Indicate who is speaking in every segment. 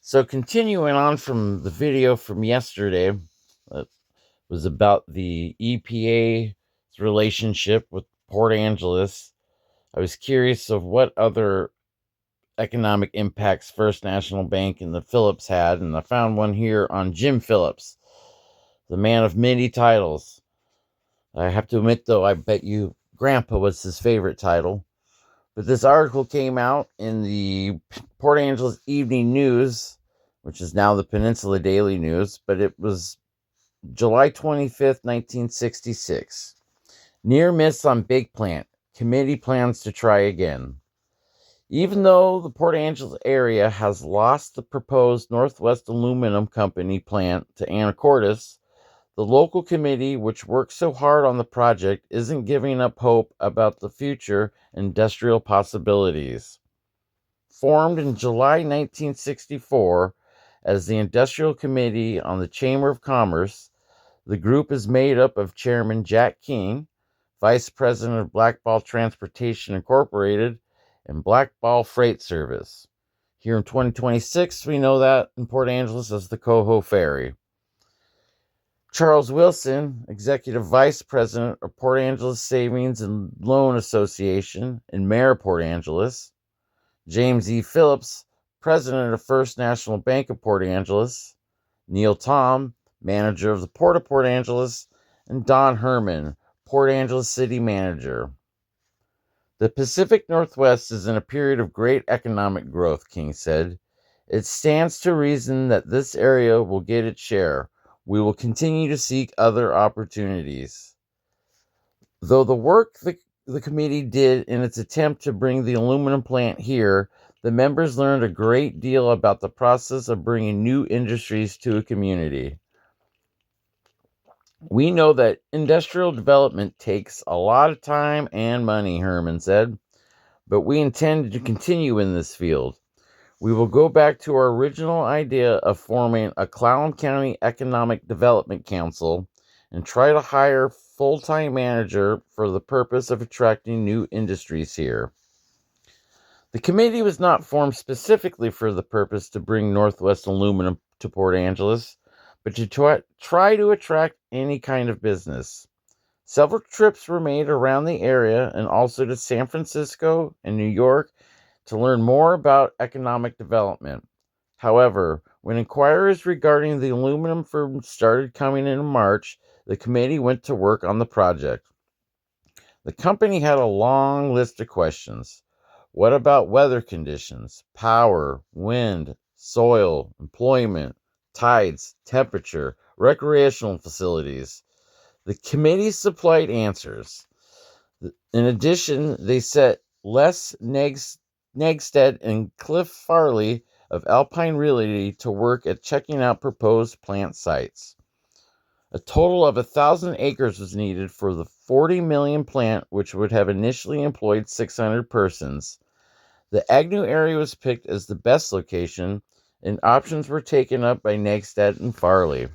Speaker 1: So continuing on from the video from yesterday, that was about the EPA's relationship with Port Angeles. I was curious of what other economic impacts First National Bank and the Phillips had, and I found one here on Jim Phillips, the man of many titles. I have to admit, though, I bet you Grandpa was his favorite title. But this article came out in the Port Angeles Evening News, which is now the Peninsula Daily News, but it was July 25th, 1966. Near miss on big plant. Committee plans to try again. Even though the Port Angeles area has lost the proposed Northwest Aluminum Company plant to Anacortes, the local committee, which worked so hard on the project, isn't giving up hope about the future industrial possibilities. Formed in July 1964 as the Industrial Committee on the Chamber of Commerce, the group is made up of Chairman Jack King, Vice President of Blackball Transportation Incorporated, and Blackball Freight Service. Here in 2026, we know that in Port Angeles as the Coho Ferry. Charles Wilson, Executive Vice President of Port Angeles Savings and Loan Association and Mayor of Port Angeles. James E. Phillips, President of First National Bank of Port Angeles. Neil Tom, Manager of the Port of Port Angeles. And Don Herman, Port Angeles City Manager. The Pacific Northwest is in a period of great economic growth, King said. It stands to reason that this area will get its share. We will continue to seek other opportunities. Though the work the committee did in its attempt to bring the aluminum plant here, the members learned a great deal about the process of bringing new industries to a community. We know that industrial development takes a lot of time and money, Herman said, but we intend to continue in this field. We will go back to our original idea of forming a Clallam County Economic Development Council and try to hire a full-time manager for the purpose of attracting new industries here. The committee was not formed specifically for the purpose to bring Northwest Aluminum to Port Angeles, but to try to attract any kind of business. Several trips were made around the area and also to San Francisco and New York to learn more about economic development. However, when inquiries regarding the aluminum firm started coming in March, the committee went to work on the project. The company had a long list of questions. What about weather conditions, power, wind, soil, employment, tides, temperature, recreational facilities? The committee supplied answers. In addition, they set Les Negsted and Cliff Farley of Alpine Realty to work at checking out proposed plant sites. A total of 1,000 acres was needed for the 40 million plant, which would have initially employed 600 persons. The Agnew area was picked as the best location, and options were taken up by Negsted and Farley.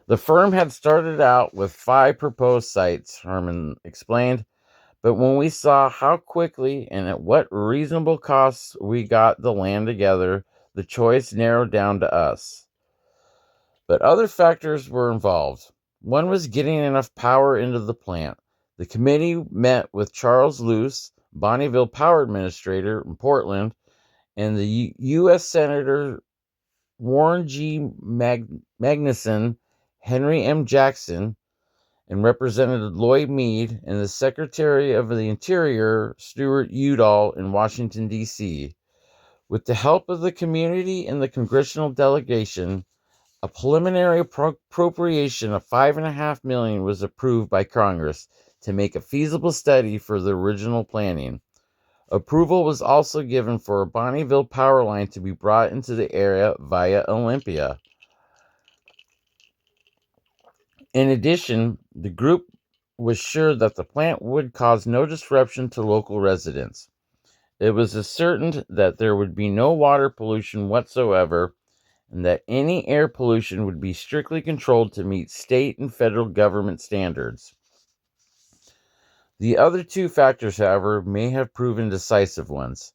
Speaker 1: The firm had started out with 5 proposed sites, Herman explained, but when we saw how quickly and at what reasonable costs we got the land together, the choice narrowed down to us. But other factors were involved. One was getting enough power into the plant. The committee met with Charles Luce, Bonneville Power Administrator in Portland, and the U.S. Senator Warren G. Magnuson, Henry M. Jackson, and Representative Lloyd Mead, and the Secretary of the Interior, Stuart Udall, in Washington, D.C. With the help of the community and the congressional delegation, a preliminary appropriation of $5.5 million was approved by Congress to make a feasible study for the original planning. Approval was also given for a Bonneville power line to be brought into the area via Olympia. In addition, the group was sure that the plant would cause no disruption to local residents. It was ascertained that there would be no water pollution whatsoever, and that any air pollution would be strictly controlled to meet state and federal government standards. The other 2 factors, however, may have proven decisive ones.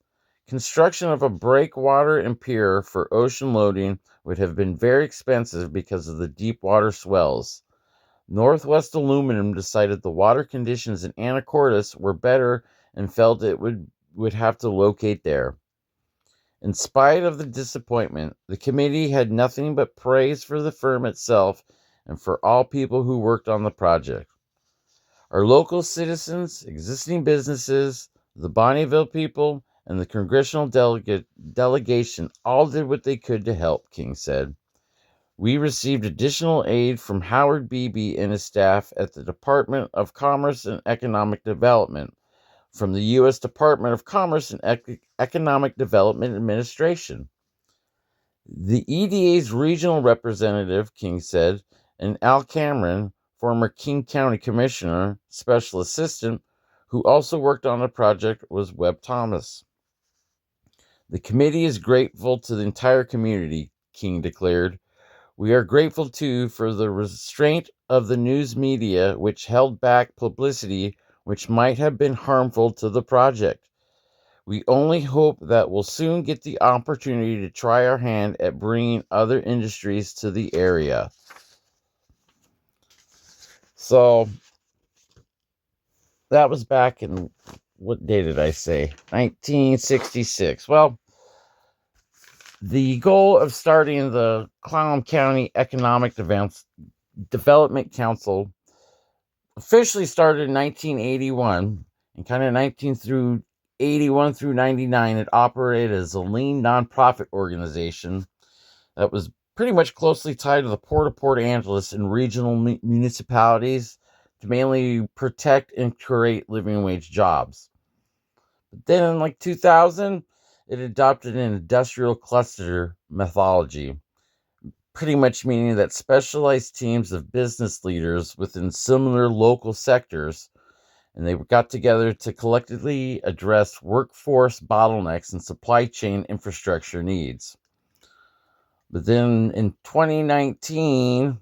Speaker 1: Construction of a breakwater and pier for ocean loading would have been very expensive because of the deep water swells. Northwest Aluminum decided the water conditions in Anacortes were better and felt it would have to locate there. In spite of the disappointment, the committee had nothing but praise for the firm itself and for all people who worked on the project. Our local citizens, existing businesses, the Bonneville people, and the congressional delegation all did what they could to help, King said. We received additional aid from Howard Beebe and his staff at the Department of Commerce and Economic Development, from the U.S. Department of Commerce and Economic Development Administration. The EDA's regional representative, King said, and Al Cameron, former King County Commissioner, Special Assistant, who also worked on the project, was Webb Thomas. The committee is grateful to the entire community, King declared. We are grateful, too, for the restraint of the news media, which held back publicity which might have been harmful to the project. We only hope that we'll soon get the opportunity to try our hand at bringing other industries to the area. So, that was back in, what day did I say? 1966. Well, the goal of starting the Clallam County Economic Development Council officially started in 1981, and kind of 1981 through 99, it operated as a lean nonprofit organization that was pretty much closely tied to the Port of Port Angeles and regional municipalities to mainly protect and create living wage jobs. But then in like 2000, it adopted an industrial cluster methodology, pretty much meaning that specialized teams of business leaders within similar local sectors, and they got together to collectively address workforce bottlenecks and supply chain infrastructure needs. But then in 2019,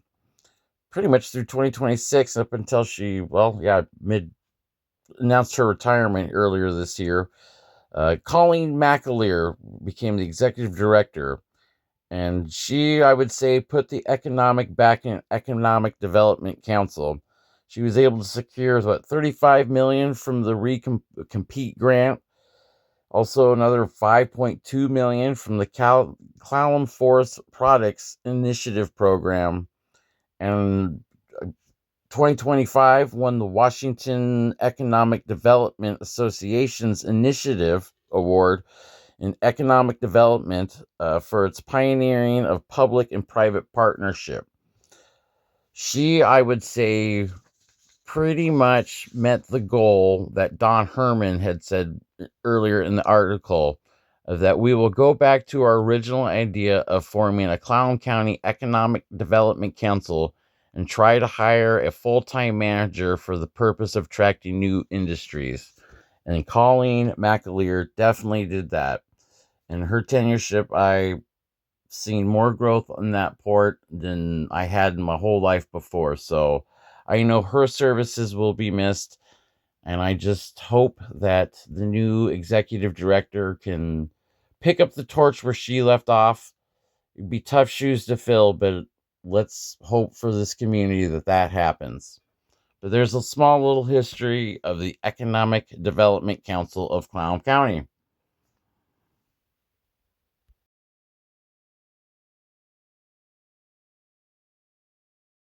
Speaker 1: pretty much through 2026, up until she, announced her retirement earlier this year, Colleen McAleer became the executive director. And she, I would say, put the economic back in Economic Development Council. She was able to secure, $35 million from the Recompete grant. Also, another $5.2 million from the Clallam Forest Products Initiative Program. And 2025 won the Washington Economic Development Association's Initiative Award in economic development for its pioneering of public and private partnership. She, I would say, pretty much met the goal that Don Herman had said earlier in the article, that we will go back to our original idea of forming a Clallam County Economic Development Council and try to hire a full-time manager for the purpose of attracting new industries. And Colleen McAleer definitely did that. In her tenureship, I've seen more growth in that port than I had in my whole life before. So I know her services will be missed. And I just hope that the new executive director can pick up the torch where she left off. It'd be tough shoes to fill, but let's hope for this community that happens. But there's a small little history of the Economic Development Council of Clallam County.